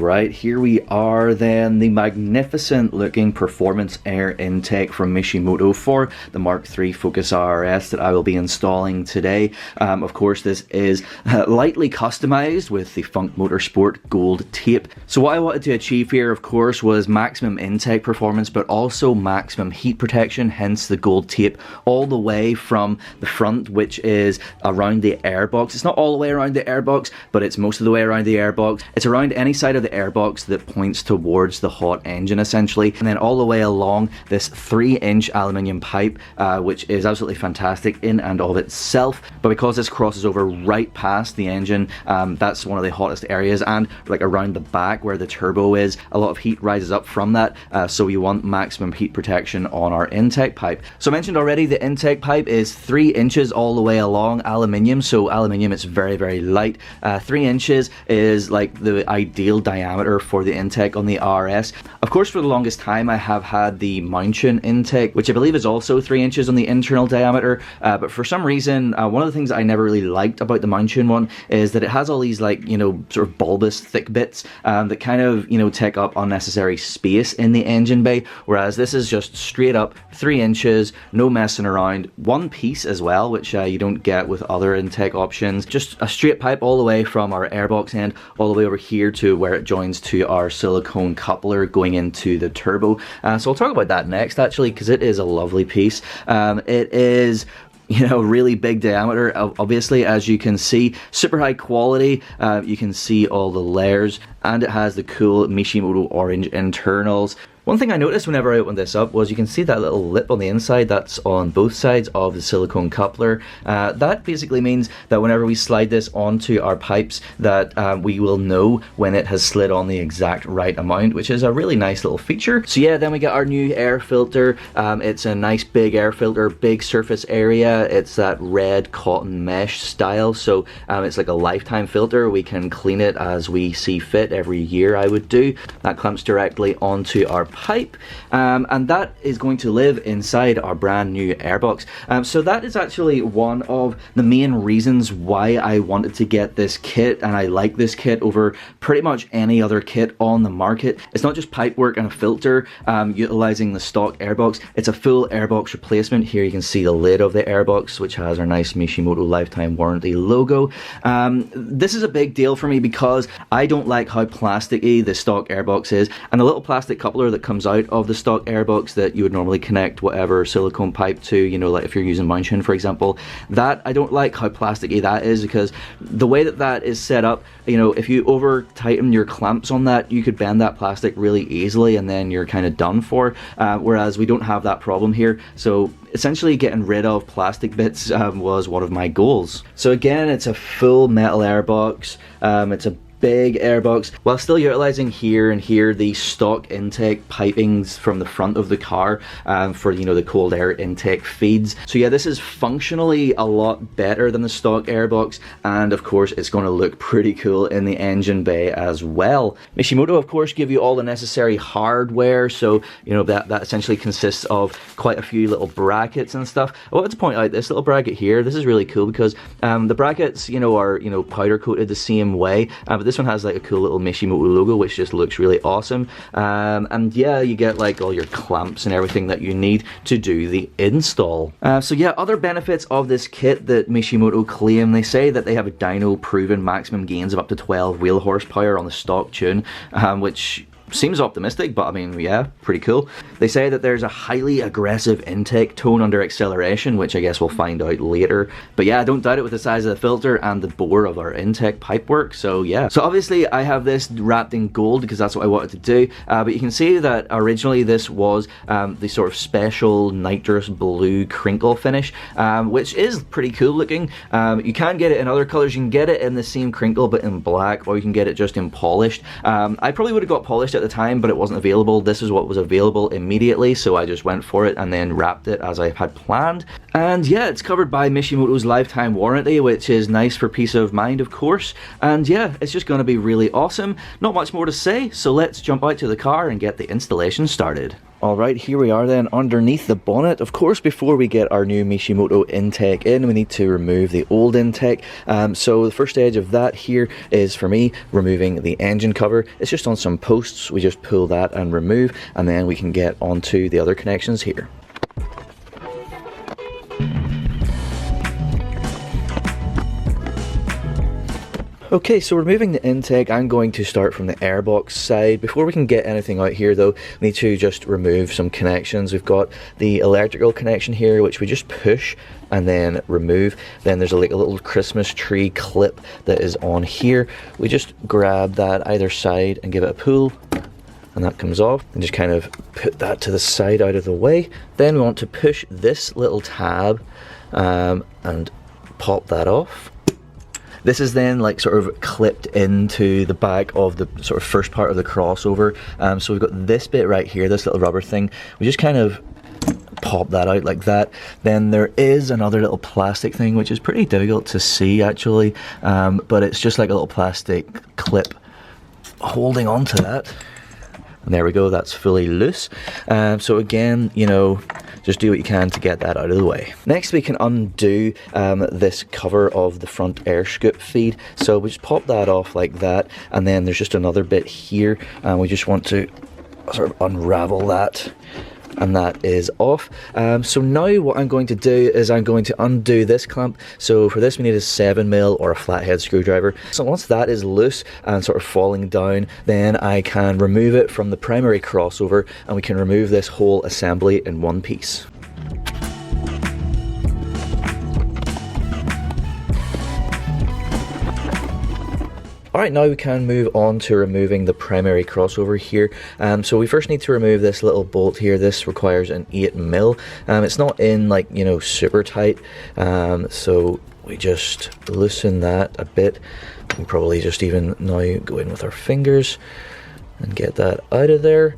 Alright, here we are then, the magnificent looking performance air intake from Mishimoto for the MK3 Focus RS that I will be installing today. Of course this is lightly customized with the Funk Motorsport gold tape. So what I wanted to achieve here of course was maximum intake performance but also maximum heat protection, hence the gold tape all the way from the front, which is around the airbox. It's not all the way around the airbox, but it's most of the way around the airbox. It's around any side of the airbox that points towards the hot engine essentially, and then all the way along this 3-inch aluminium pipe, which is absolutely fantastic in and of itself. But because this crosses over right past the engine, that's one of the hottest areas, and like around the back where the turbo is, a lot of heat rises up from that, so we want maximum heat protection on our intake pipe. So I mentioned already the intake pipe is 3 inches all the way along, aluminium, so aluminium, it's very light. 3 inches is like the ideal diameter for the intake on the RS. Of course for the longest time I have had the Mountune intake, which I believe is also 3 inches on the internal diameter, but for some reason one of the things that I never really liked about the Mountune one is that it has all these, like, you know, sort of bulbous thick bits that kind of, you know, take up unnecessary space in the engine bay, whereas this is just straight up 3 inches, no messing around, one piece as well, which you don't get with other intake options. Just a straight pipe all the way from our airbox end all the way over here to where it joins to our silicone coupler going into the turbo. So I'll talk about that next actually, because it is a lovely piece. It is, you know, really big diameter, obviously, as you can see, super high quality. You can see all the layers, and it has the cool Mishimoto orange internals. One thing I noticed whenever I opened this up was you can see that little lip on the inside that's on both sides of the silicone coupler. That basically means that whenever we slide this onto our pipes that we will know when it has slid on the exact right amount, which is a really nice little feature. So yeah, then we get our new air filter. It's a nice big air filter, big surface area. It's that red cotton mesh style, so it's like a lifetime filter. We can clean it as we see fit every year, I would do. That clamps directly onto our pipe, and that is going to live inside our brand new airbox. So that is actually one of the main reasons why I wanted to get this kit, and I like this kit over pretty much any other kit on the market. It's not just pipe work and a filter utilizing the stock airbox, it's a full airbox replacement. Here you can see the lid of the airbox, which has our nice Mishimoto lifetime warranty logo. This is a big deal for me because I don't like how plasticky the stock airbox is, and the little plastic coupler that comes out of the stock airbox that you would normally connect whatever silicone pipe to, you know, like if you're using Mountune for example, that I don't like how plasticky that is, because the way that that is set up, you know, if you over tighten your clamps on that, you could bend that plastic really easily and then you're kind of done for, whereas we don't have that problem here. So essentially getting rid of plastic bits was one of my goals. So again, it's a full metal airbox. It's a big airbox, while still utilizing here and here the stock intake pipings from the front of the car for, you know, the cold air intake feeds. So yeah, this is functionally a lot better than the stock airbox, and of course it's going to look pretty cool in the engine bay as well. Mishimoto of course give you all the necessary hardware, so you know that essentially consists of quite a few little brackets and stuff. I wanted to point out this little bracket here. This is really cool because the brackets, you know, are, you know, powder coated the same way, but this one has like a cool little Mishimoto logo, which just looks really awesome. And yeah, you get like all your clamps and everything that you need to do the install. So yeah, other benefits of this kit that Mishimoto claim, they say that they have a dyno proven maximum gains of up to 12 wheel horsepower on the stock tune, which seems optimistic, but I mean, yeah, pretty cool. They say that there's a highly aggressive intake tone under acceleration, which I guess we'll find out later. But yeah, I don't doubt it with the size of the filter and the bore of our intake pipework. So yeah. So obviously I have this wrapped in gold because that's what I wanted to do. But you can see that originally this was the sort of special nitrous blue crinkle finish, which is pretty cool looking. You can get it in other colors. You can get it in the same crinkle but in black, or you can get it just in polished. I probably would have got polished at the time, but it wasn't available. This is what was available immediately, so I just went for it and then wrapped it as I had planned. And yeah, it's covered by Mishimoto's lifetime warranty, which is nice for peace of mind, of course. And yeah, it's just going to be really awesome. Not much more to say, so let's jump out to the car and get the installation started. Alright, here we are then underneath the bonnet. Of course, before we get our new Mishimoto intake in, we need to remove the old intake. So the first stage of that here is, for me, removing the engine cover. It's just on some posts. We just pull that and remove, and then we can get onto the other connections here. Okay, so removing the intake, I'm going to start from the airbox side. Before we can get anything out here though, we need to just remove some connections. We've got the electrical connection here, which we just push and then remove. Then there's like a little Christmas tree clip that is on here. We just grab that either side and give it a pull, and that comes off, and just kind of put that to the side out of the way. Then we want to push this little tab and pop that off. This is then like sort of clipped into the back of the sort of first part of the crossover. So we've got this bit right here, this little rubber thing. We just kind of pop that out like that. Then there is another little plastic thing, which is pretty difficult to see actually, but it's just like a little plastic clip holding on to that. And there we go, that's fully loose. So again, you know, just do what you can to get that out of the way. Next we can undo this cover of the front air scoop feed. So we just pop that off like that, and then there's just another bit here, and we just want to sort of unravel that, and that is off. So now what I'm going to do is I'm going to undo this clamp. So for this we need a 7mm or a flathead screwdriver. So once that is loose and sort of falling down, then I can remove it from the primary crossover, and we can remove this whole assembly in one piece. Alright, now we can move on to removing the primary crossover here. So we first need to remove this little bolt here. This requires an 8mm. It's not in, like, you know, super tight. So we just loosen that a bit. We can probably just even now go in with our fingers and get that out of there.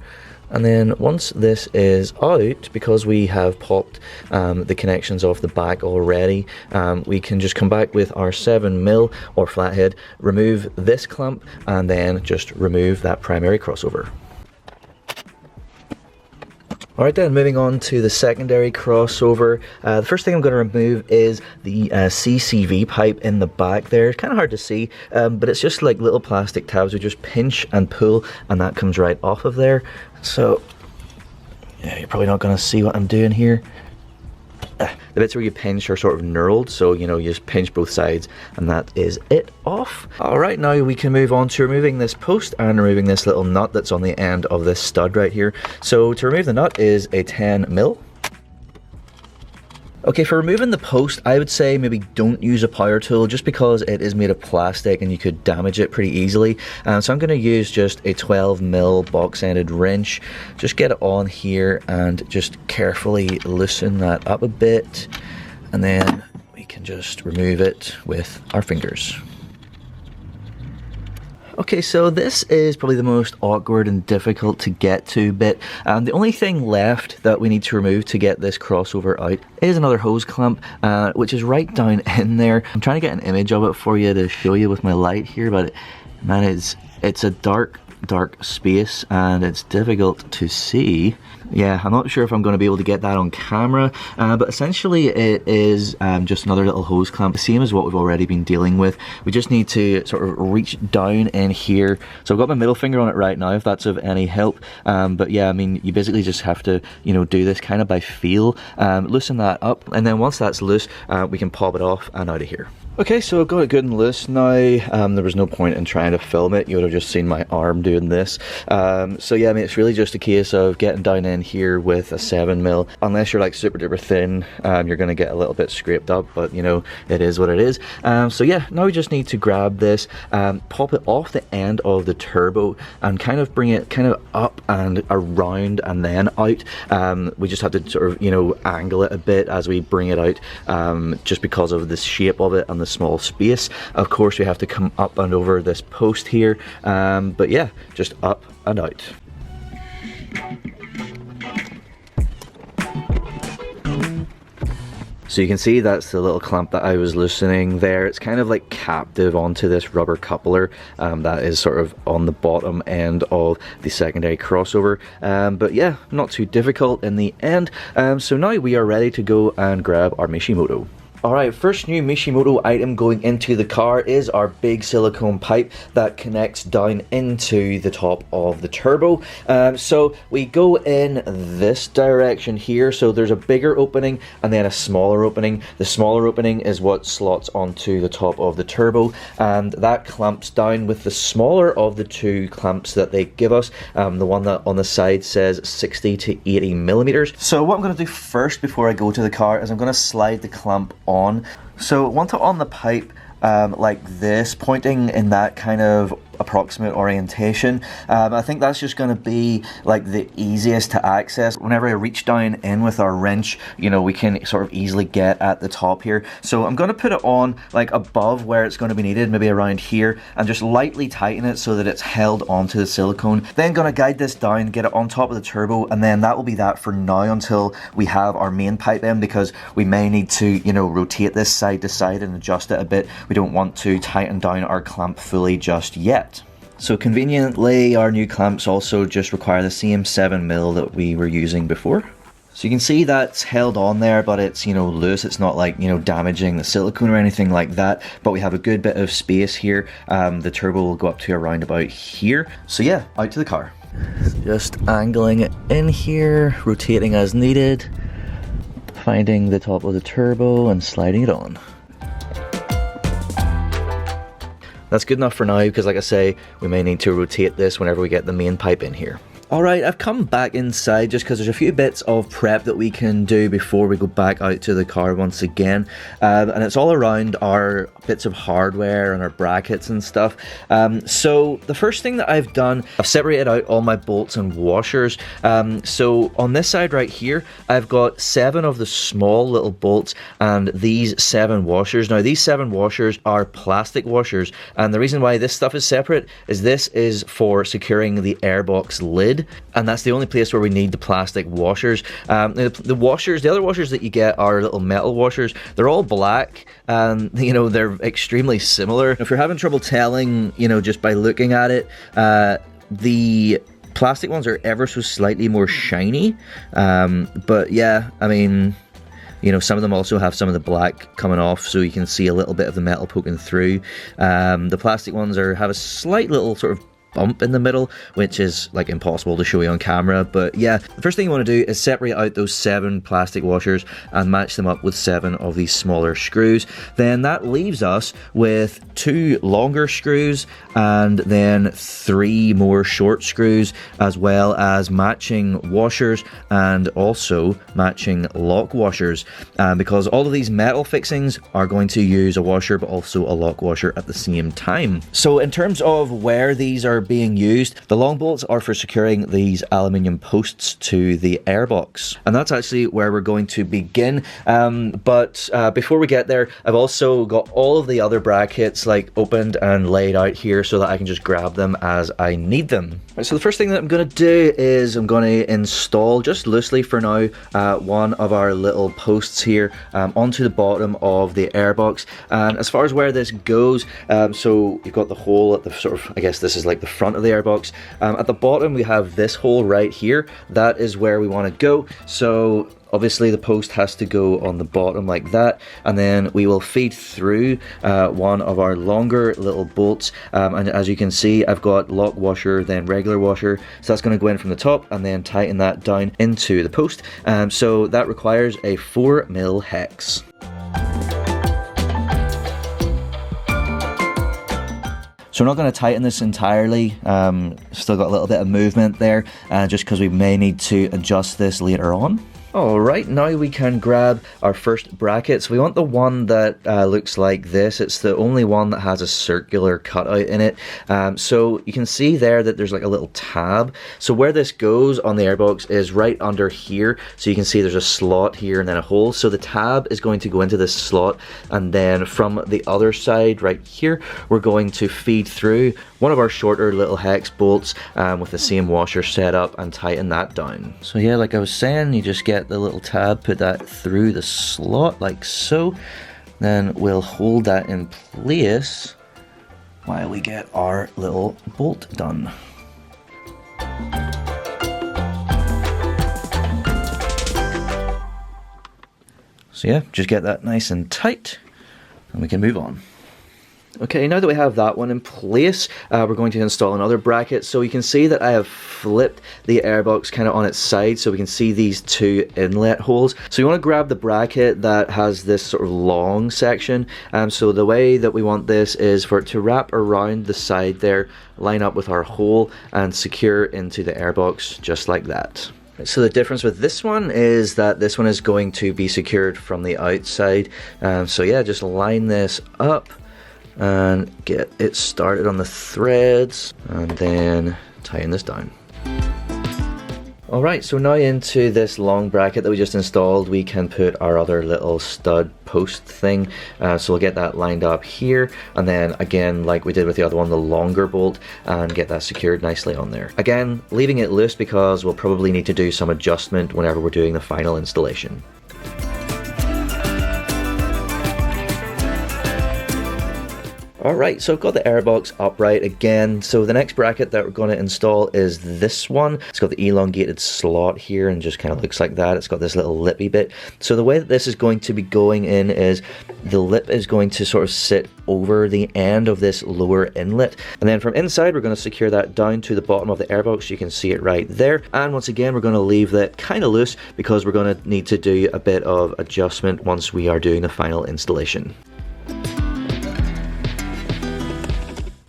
And then once this is out, because we have popped the connections off the back already, we can just come back with our 7mm or flathead, remove this clamp, and then just remove that primary crossover. Alright then, moving on to the secondary crossover. The first thing I'm going to remove is the CCV pipe in the back there. It's kind of hard to see, but it's just like little plastic tabs. We just pinch and pull, and that comes right off of there. So, yeah, you're probably not going to see what I'm doing here. The bits where you pinch are sort of knurled, so you know, you just pinch both sides, and that is it off. Alright, now we can move on to removing this post and removing this little nut that's on the end of this stud right here. So to remove the nut is a 10mm. Okay, for removing the post, I would say maybe don't use a power tool, just because it is made of plastic and you could damage it pretty easily. So I'm going to use just a 12mm box-ended wrench. Just get it on here and just carefully loosen that up a bit, and then we can just remove it with our fingers. Okay, so this is probably the most awkward and difficult to get to bit. The only thing left that we need to remove to get this crossover out is another hose clamp, which is right down in there. I'm trying to get an image of it for you to show you with my light here, but man, it's a dark space and it's difficult to see. Yeah, I'm not sure if I'm going to be able to get that on camera, but essentially it is just another little hose clamp, the same as what we've already been dealing with. We just need to sort of reach down in here. So I've got my middle finger on it right now, if that's of any help. But yeah, I mean, you basically just have to, you know, do this kind of by feel. Loosen that up, and then once that's loose, we can pop it off and out of here. Okay, so I've got it good and loose now. There was no point in trying to film it. You would have just seen my arm doing this. So yeah, I mean, it's really just a case of getting down in here with a 7mm. Unless you're like super duper thin, you're going to get a little bit scraped up, but you know, it is what it is. So yeah, now we just need to grab this, pop it off the end of the turbo and kind of bring it kind of up and around and then out. We just have to sort of, you know, angle it a bit as we bring it out, just because of the shape of it and the small space. Of course, we have to come up and over this post here, but yeah, just up and out. So you can see that's the little clamp that I was loosening there. It's kind of like captive onto this rubber coupler that is sort of on the bottom end of the secondary crossover. But yeah, not too difficult in the end. So now we are ready to go and grab our Mishimoto. Alright, first new Mishimoto item going into the car is our big silicone pipe that connects down into the top of the turbo. So we go in this direction here, so there's a bigger opening and then a smaller opening. The smaller opening is what slots onto the top of the turbo, and that clamps down with the smaller of the two clamps that they give us. The one that on the side says 60 to 80 millimeters. So what I'm going to do first before I go to the car is I'm going to slide the clamp on. So I want it on the pipe like this, pointing in that kind of approximate orientation. I think that's just going to be like the easiest to access. Whenever I reach down in with our wrench, you know, we can sort of easily get at the top here. So I'm going to put it on like above where it's going to be needed, maybe around here, and just lightly tighten it so that it's held onto the silicone. Then going to guide this down, get it on top of the turbo, and then that will be that for now until we have our main pipe in, because we may need to, you know, rotate this side to side and adjust it a bit. We don't want to tighten down our clamp fully just yet. So conveniently, our new clamps also just require the same 7mm that we were using before. So you can see that's held on there, but it's, you know, loose. It's not like, you know, damaging the silicone or anything like that, but we have a good bit of space here. The turbo will go up to around about here. So yeah, out to the car. Just angling it in here, rotating as needed, finding the top of the turbo and sliding it on. That's good enough for now, because like I say, we may need to rotate this whenever we get the main pipe in here. Alright, I've come back inside just because there's a few bits of prep that we can do before we go back out to the car once again. And it's all around our bits of hardware and our brackets and stuff. So the first thing that I've done, I've separated out all my bolts and washers. So on this side right here, I've got 7 of the small little bolts and these 7 washers. Now these 7 washers are plastic washers, and the reason why this stuff is separate is this is for securing the airbox lid. And that's the only place where we need the plastic washers. The washers, the other washers that you get are little metal washers. They're all black, and you know, they're extremely similar. If you're having trouble telling, you know, just by looking at it, the plastic ones are ever so slightly more shiny. But yeah, I mean, you know, some of them also have some of the black coming off, so you can see a little bit of the metal poking through. The plastic ones have a slight little sort of bump in the middle, which is like impossible to show you on camera. But yeah, the first thing you want to do is separate out those 7 plastic washers and match them up with 7 of these smaller screws. Then that leaves us with 2 longer screws and then 3 more short screws, as well as matching washers and also matching lock washers, because all of these metal fixings are going to use a washer but also a lock washer at the same time. So in terms of where these are being used, the long bolts are for securing these aluminium posts to the airbox, and that's actually where we're going to begin. But before we get there, I've also got all of the other brackets like opened and laid out here so that I can just grab them as I need them. Right, so the first thing that I'm going to do is I'm going to install, just loosely for now, one of our little posts here onto the bottom of the airbox. And as far as where this goes, so you've got the hole at the sort of, I guess this is like the front of the airbox. At the bottom we have this hole right here. That is where we want to go. So obviously the post has to go on the bottom like that, and then we will feed through one of our longer little bolts, and as you can see, I've got lock washer, then regular washer, so that's going to go in from the top and then tighten that down into the post. So that requires a 4mm hex. So we're not going to tighten this entirely, still got a little bit of movement there, just because we may need to adjust this later on. Alright, now we can grab our first bracket. So we want the one that looks like this. It's the only one that has a circular cutout in it. So you can see there that there's like a little tab. So where this goes on the airbox is right under here. So you can see there's a slot here and then a hole. So the tab is going to go into this slot, and then from the other side right here, we're going to feed through one of our shorter little hex bolts with the same washer setup and tighten that down. So yeah, like I was saying, you just get the little tab, put that through the slot like so. Then we'll hold that in place while we get our little bolt done. So yeah, just get that nice and tight and we can move on. Okay, now that we have that one in place, we're going to install another bracket. So you can see that I have flipped the airbox kind of on its side so we can see these two inlet holes. So you want to grab the bracket that has this sort of long section. So the way that we want this is for it to wrap around the side there, line up with our hole and secure into the airbox just like that. So the difference with this one is that this one is going to be secured from the outside. So yeah, just line this up and get it started on the threads and then tighten this down. Alright, so now into this long bracket that we just installed, we can put our other little stud post thing. So we'll get that lined up here, and then again, like we did with the other one, the longer bolt, and get that secured nicely on there. Again, leaving it loose because we'll probably need to do some adjustment whenever we're doing the final installation. Alright, so I've got the airbox upright again. So the next bracket that we're going to install is this one. It's got the elongated slot here and just kind of looks like that. It's got this little lippy bit. So the way that this is going to be going in is the lip is going to sort of sit over the end of this lower inlet. And then from inside, we're going to secure that down to the bottom of the airbox. You can see it right there. And once again, we're going to leave that kind of loose because we're going to need to do a bit of adjustment once we are doing the final installation.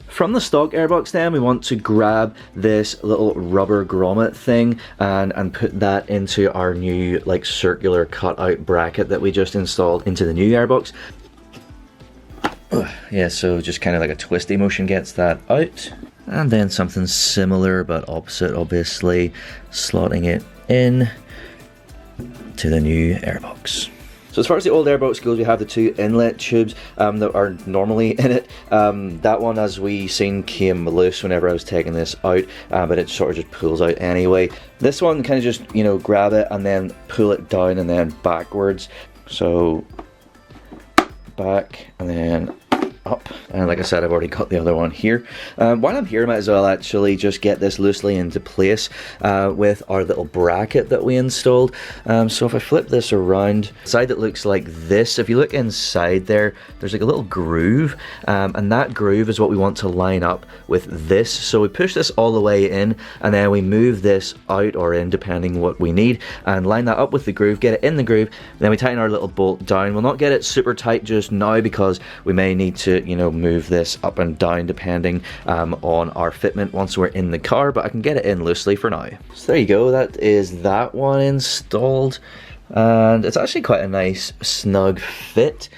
From the stock airbox then, we want to grab this little rubber grommet thing and put that into our new like circular cutout bracket that we just installed into the new airbox. Yeah, so just kind of like a twisty motion gets that out. And then something similar but opposite, obviously, slotting it in to the new airbox. So as far as the old airbox goes, we have the two inlet tubes that are normally in it. That one, as we seen, came loose whenever I was taking this out, but it sort of just pulls out anyway. This one kind of just, you know, grab it and then pull it down and then backwards. So back and then up, and like I said, I've already got the other one here. While I'm here, I might as well actually just get this loosely into place with our little bracket that we installed. So if I flip this around, the side that looks like this, if you look inside there, there's like a little groove, and that groove is what we want to line up with this. So we push this all the way in, and then we move this out or in depending what we need, and line that up with the groove, get it in the groove, then we tighten our little bolt down. We'll not get it super tight just now because we may need to, you know, move this up and down depending on our fitment once we're in the car, but I can get it in loosely for now. So there you go, that is that one installed, and it's actually quite a nice snug fit.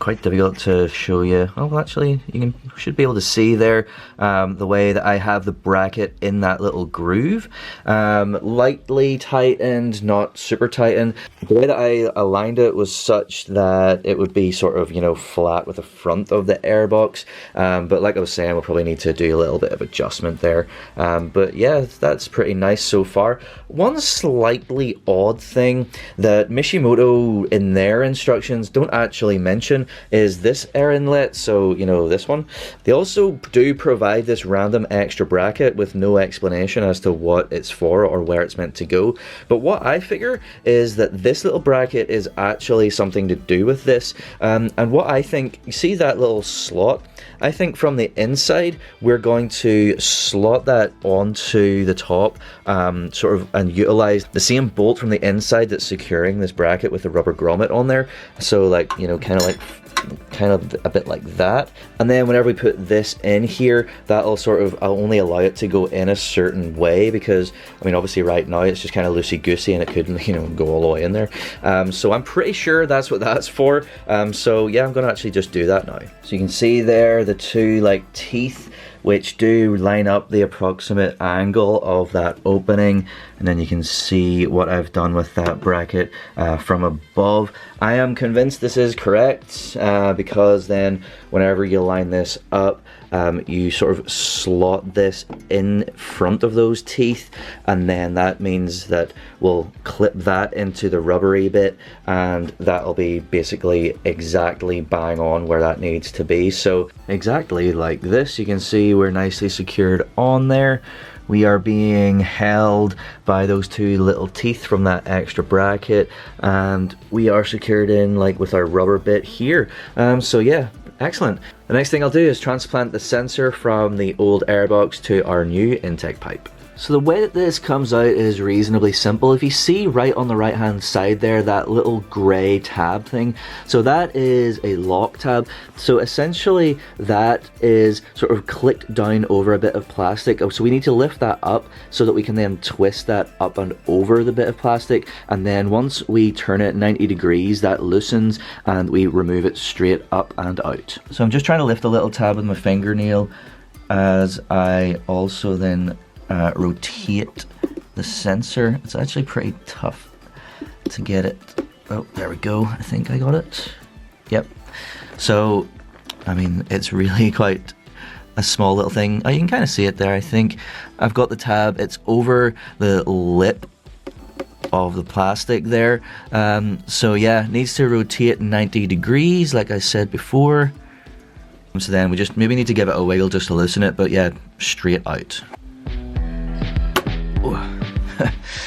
Quite difficult to show you. Oh, actually, you should be able to see there the way that I have the bracket in that little groove. Lightly tightened, not super tightened. The way that I aligned it was such that it would be sort of, you know, flat with the front of the airbox. But like I was saying, we'll probably need to do a little bit of adjustment there. But yeah, that's pretty nice so far. One slightly odd thing that Mishimoto in their instructions don't actually mention is this air inlet. So, you know, this one, they also do provide this random extra bracket with no explanation as to what it's for or where it's meant to go. But what I figure is that this little bracket is actually something to do with this, and what I think, you see that little slot, I think from the inside we're going to slot that onto the top, sort of, and utilize the same bolt from the inside that's securing this bracket with the rubber grommet on there. So like, you know, kind of a bit like that, and then whenever we put this in here, that'll sort of, I'll only allow it to go in a certain way, because I mean obviously right now it's just kind of loosey-goosey and it couldn't, you know, go all the way in there. So I'm pretty sure that's what that's for. So yeah, I'm gonna actually just do that now. So you can see there the two like teeth which do line up the approximate angle of that opening, and then you can see what I've done with that bracket from above. I am convinced this is correct because then whenever you line this up, you sort of slot this in front of those teeth, and then that means that we'll clip that into the rubbery bit, and that'll be basically exactly bang on where that needs to be. So exactly like this, you can see we're nicely secured on there. We are being held by those two little teeth from that extra bracket, and we are secured in like with our rubber bit here. So yeah, excellent. The next thing I'll do is transplant the sensor from the old Airbox to our new intake pipe. So the way that this comes out is reasonably simple. If you see right on the right hand side there, that little grey tab thing, so that is a lock tab. So essentially that is sort of clicked down over a bit of plastic. So we need to lift that up so that we can then twist that up and over the bit of plastic, and then once we turn it 90 degrees that loosens and we remove it straight up and out. So I'm just trying to lift a little tab with my fingernail as I also then rotate the sensor. It's actually pretty tough to get it. Oh, there we go. I think I got it. Yep. So, I mean, it's really quite a small little thing. Oh, you can kind of see it there. I think I've got the tab. It's over the lip of the plastic there. So yeah, needs to rotate 90 degrees, like I said before. So then we just maybe need to give it a wiggle just to loosen it, but yeah, straight out.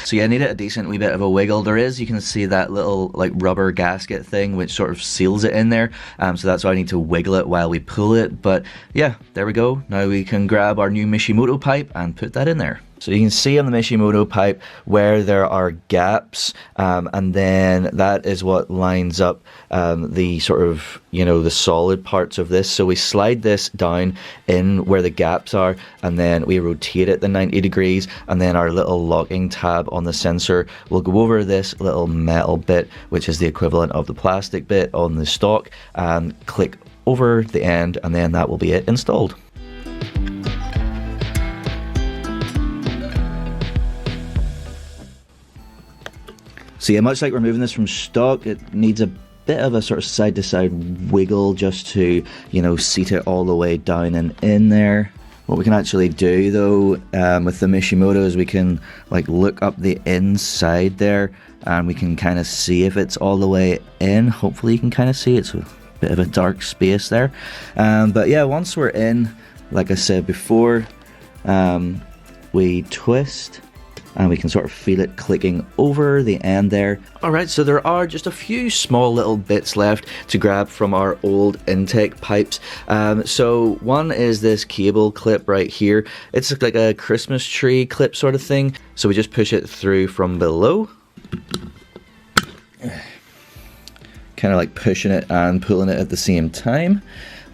So yeah, I need it a decent wee bit of a wiggle. There is, you can see that little like rubber gasket thing which sort of seals it in there, so that's why I need to wiggle it while we pull it. But yeah, there we go. Now we can grab our new Mishimoto pipe and put that in there. So you can see on the Mishimoto pipe where there are gaps, and then that is what lines up the sort of, you know, the solid parts of this. So we slide this down in where the gaps are, and then we rotate it the 90 degrees, and then our little locking tab on the sensor will go over this little metal bit, which is the equivalent of the plastic bit on the stock, and click over the end, and then that will be it installed. So yeah, much like removing this from stock, it needs a bit of a sort of side-to-side wiggle just to, you know, seat it all the way down and in there. What we can actually do though with the Mishimoto is we can like look up the inside there, and we can kind of see if it's all the way in. Hopefully you can kind of see it's a bit of a dark space there. But yeah, once we're in, like I said before, we twist, and we can sort of feel it clicking over the end there. Alright, so there are just a few small little bits left to grab from our old intake pipes. So one is this cable clip right here. It's like a Christmas tree clip sort of thing. So we just push it through from below. Kind of like pushing it and pulling it at the same time.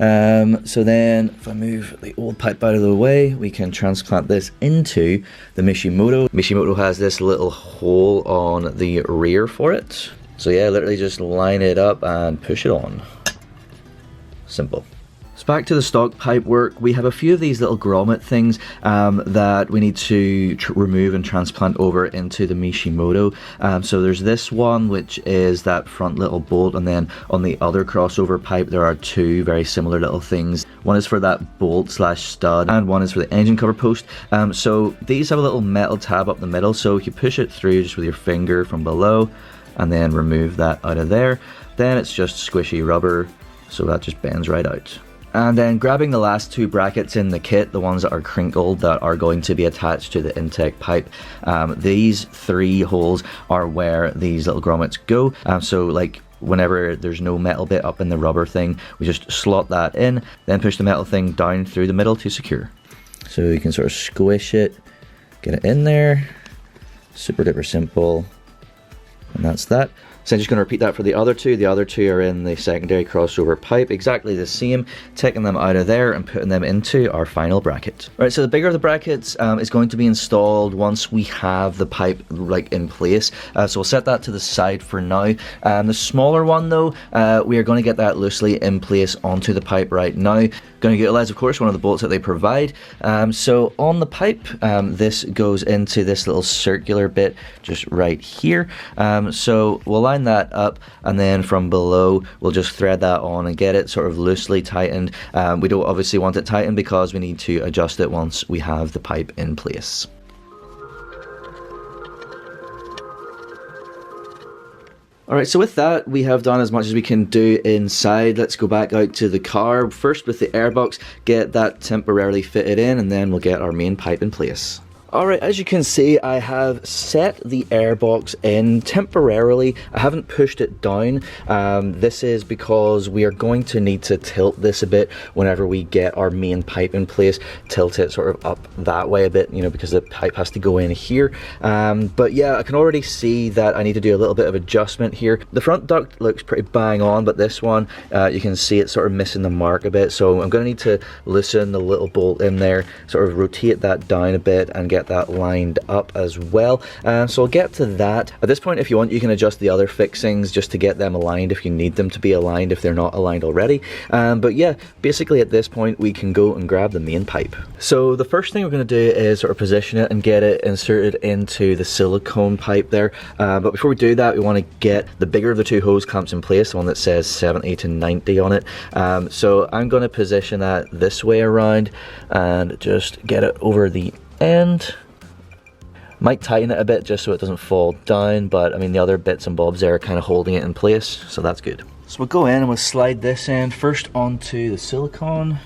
So then if I move the old pipe out of the way, we can transplant this into the Mishimoto. Mishimoto has this little hole on the rear for it. So yeah, literally just line it up and push it on. Simple. So back to the stock pipe work, we have a few of these little grommet things that we need to remove and transplant over into the Mishimoto. So there's this one, which is that front little bolt, and then on the other crossover pipe there are two very similar little things. One is for that bolt slash stud, and one is for the engine cover post. So these have a little metal tab up the middle, so you push it through just with your finger from below and then remove that out of there. Then it's just squishy rubber, so that just bends right out. And then grabbing the last two brackets in the kit, the ones that are crinkled that are going to be attached to the intake pipe, these three holes are where these little grommets go. So like whenever there's no metal bit up in the rubber thing, we just slot that in, then push the metal thing down through the middle to secure. So you can sort of squish it, get it in there, super duper simple, and that's that. So I'm just going to repeat that for the other two. The other two are in the secondary crossover pipe, exactly the same, taking them out of there and putting them into our final bracket. Right, so the bigger the brackets is going to be installed once we have the pipe like in place. So we'll set that to the side for now. The smaller one though, we are going to get that loosely in place onto the pipe right now. Going to utilize, of course, one of the bolts that they provide. So on the pipe, this goes into this little circular bit just right here. So we'll line that up, and then from below we'll just thread that on and get it sort of loosely tightened. We don't obviously want it tightened because we need to adjust it once we have the pipe in place. Alright, so with that, we have done as much as we can do inside. Let's go back out to the car. First with the airbox, get that temporarily fitted in, and then we'll get our main pipe in place. Alright, as you can see, I have set the airbox in temporarily. I haven't pushed it down. This is because we are going to need to tilt this a bit whenever we get our main pipe in place. Tilt it sort of up that way a bit, you know, because the pipe has to go in here. But yeah, I can already see that I need to do a little bit of adjustment here. The front duct looks pretty bang on, but this one, you can see it's sort of missing the mark a bit. So I'm going to need to loosen the little bolt in there, sort of rotate that down a bit and get that lined up as well. So I'll get to that. At this point, if you want, you can adjust the other fixings just to get them aligned if you need them to be aligned if they're not aligned already. But yeah, basically at this point we can go and grab the main pipe. So the first thing we're going to do is sort of position it and get it inserted into the silicone pipe there. But before we do that, we want to get the bigger of the two hose clamps in place, the one that says 70 to 90 on it. So I'm going to position that this way around and just get it over the end. Might tighten it a bit just so it doesn't fall down, but I mean the other bits and bobs there are kind of holding it in place, so that's good. So we'll go in and we'll slide this end first onto the silicone.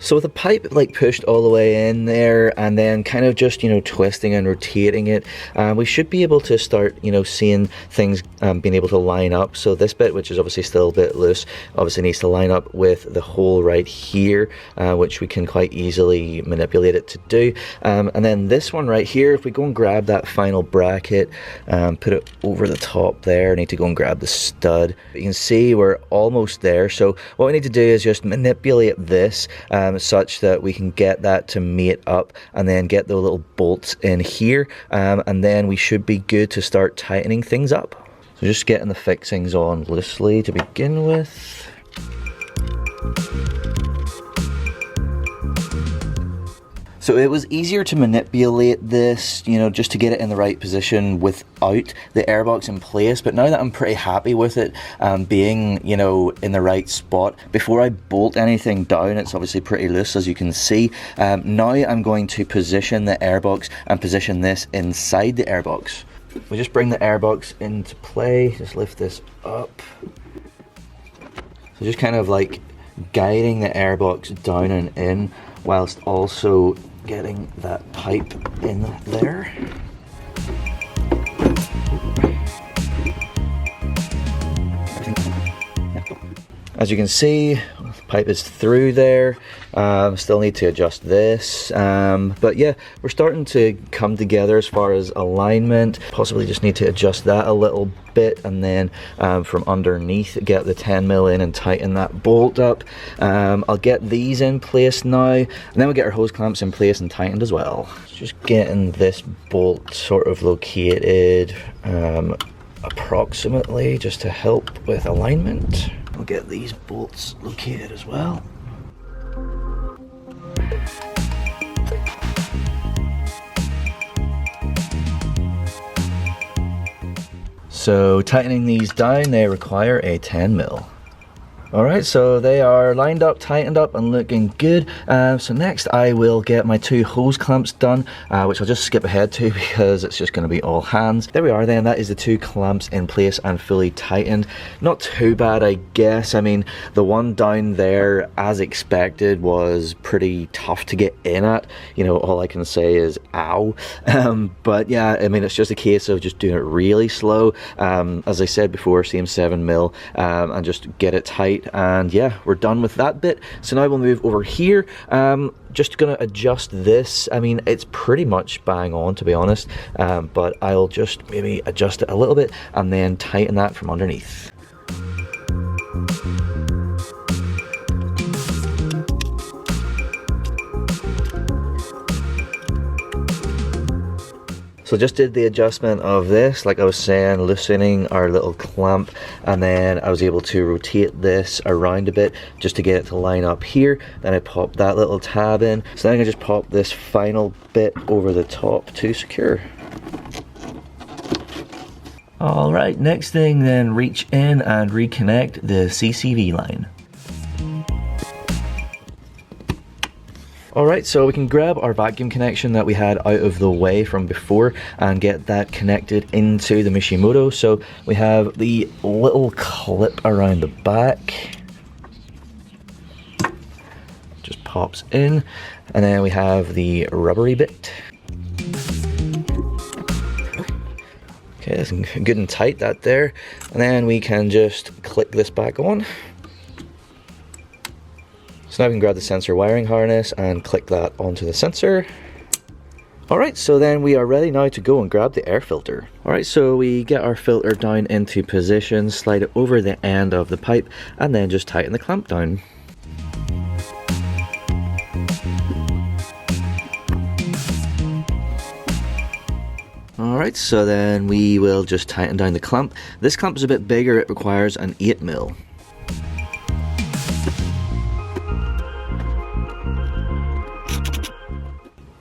So with the pipe like pushed all the way in there and then kind of just, you know, twisting and rotating it, we should be able to start, you know, seeing things being able to line up. So this bit, which is obviously still a bit loose, obviously needs to line up with the hole right here, which we can quite easily manipulate it to do. And then this one right here, if we go and grab that final bracket, put it over the top there, I need to go and grab the stud. You can see we're almost there. So what we need to do is just manipulate this such that we can get that to mate up and then get the little bolts in here, and then we should be good to start tightening things up. So just getting the fixings on loosely to begin with. So it was easier to manipulate this, you know, just to get it in the right position without the airbox in place. But now that I'm pretty happy with it being, you know, in the right spot, before I bolt anything down, it's obviously pretty loose as you can see. Now I'm going to position the airbox and position this inside the airbox. We just bring the airbox into play, just lift this up. So just kind of like guiding the airbox down and in whilst also getting that pipe in there. As you can see, the pipe is through there. Still need to adjust this, but yeah, we're starting to come together as far as alignment. Possibly just need to adjust that a little bit, and then from underneath get the 10mm in and tighten that bolt up. I'll get these in place now, and then we'll get our hose clamps in place and tightened as well. Just getting this bolt sort of located approximately, just to help with alignment. We'll get these bolts located as well. So tightening these down, they require a 10mm. Alright, so they are lined up, tightened up and looking good. So next I will get my two hose clamps done, which I'll just skip ahead to because it's just going to be all hands. There we are then, that is the two clamps in place and fully tightened. Not too bad, I guess. I mean, the one down there, as expected, was pretty tough to get in at. You know, all I can say is ow. But yeah, I mean, it's just a case of just doing it really slow. As I said before, same 7mm, and just get it tight. And yeah, we're done with that bit. So now we'll move over here. Just gonna adjust this. I mean, it's pretty much bang on, to be honest, but I'll just maybe adjust it a little bit and then tighten that from underneath. So just did the adjustment of this, like I was saying, loosening our little clamp, and then I was able to rotate this around a bit just to get it to line up here. Then I popped that little tab in. So then I can just pop this final bit over the top to secure. Alright, next thing then, reach in and reconnect the CCV line. Alright, so we can grab our vacuum connection that we had out of the way from before and get that connected into the Mishimoto. So we have the little clip around the back. Just pops in. And then we have the rubbery bit. Okay, that's good and tight, that there. And then we can just click this back on. So now we can grab the sensor wiring harness and click that onto the sensor. Alright, so then we are ready now to go and grab the air filter. Alright, so we get our filter down into position, slide it over the end of the pipe, and then just tighten the clamp down. Alright, so then we will just tighten down the clamp. This clamp is a bit bigger, it requires an 8mm.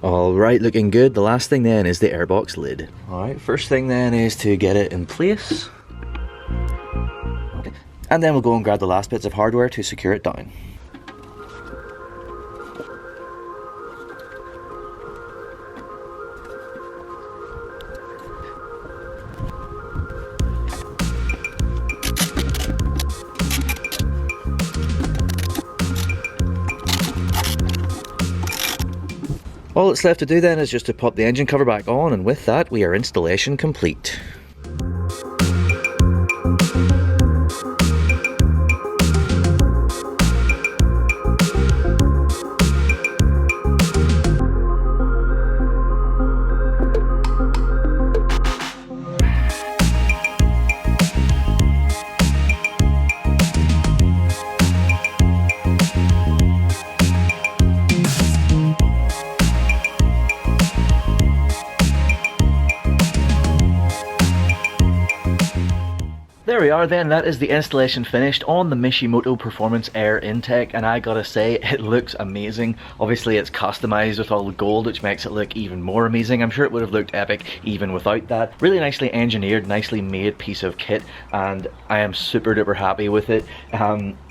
Alright, looking good. The last thing then is the airbox lid. Alright, first thing then is to get it in place. Okay. And then we'll go and grab the last bits of hardware to secure it down. All that's left to do then is just to pop the engine cover back on, and with that we are installation complete. There we are then, that is the installation finished on the Mishimoto Performance Air Intake, and I gotta say, it looks amazing. Obviously it's customized with all the gold, which makes it look even more amazing. I'm sure it would have looked epic even without that. Really nicely engineered, nicely made piece of kit, and I am super duper happy with it.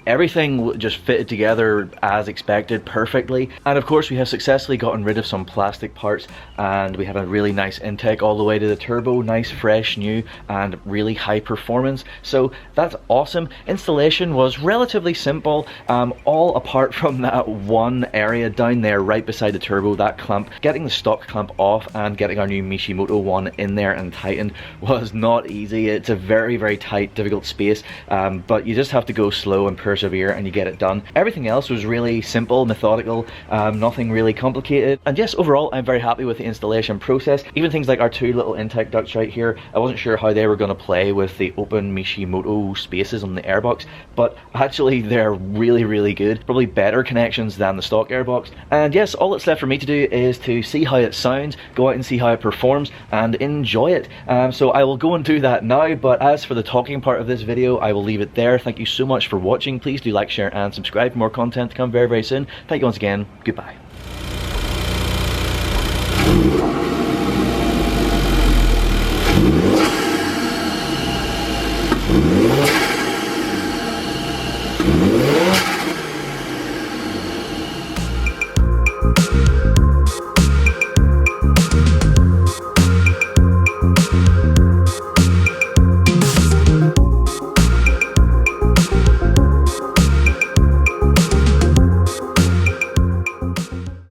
Everything just fitted together as expected perfectly, and of course we have successfully gotten rid of some plastic parts, and we have a really nice intake all the way to the turbo, nice fresh new and really high performance. So that's awesome. Installation was relatively simple, all apart from that one area down there right beside the turbo, that clamp. Getting the stock clamp off and getting our new Mishimoto one in there and tightened was not easy. It's a very, very tight, difficult space, but you just have to go slow and persevere and you get it done. Everything else was really simple, methodical, nothing really complicated. And yes, overall I'm very happy with the installation process. Even things like our two little intake ducts right here, I wasn't sure how they were going to play with the open Mishimoto spaces on the Airbox, but actually they're really, really good. Probably better connections than the stock Airbox. And yes, all that's left for me to do is to see how it sounds, go out and see how it performs and enjoy it. So I will go and do that now, but as for the talking part of this video, I will leave it there. Thank you so much for watching. Please do like, share and subscribe for more content to come very, very soon. Thank you once again. Goodbye.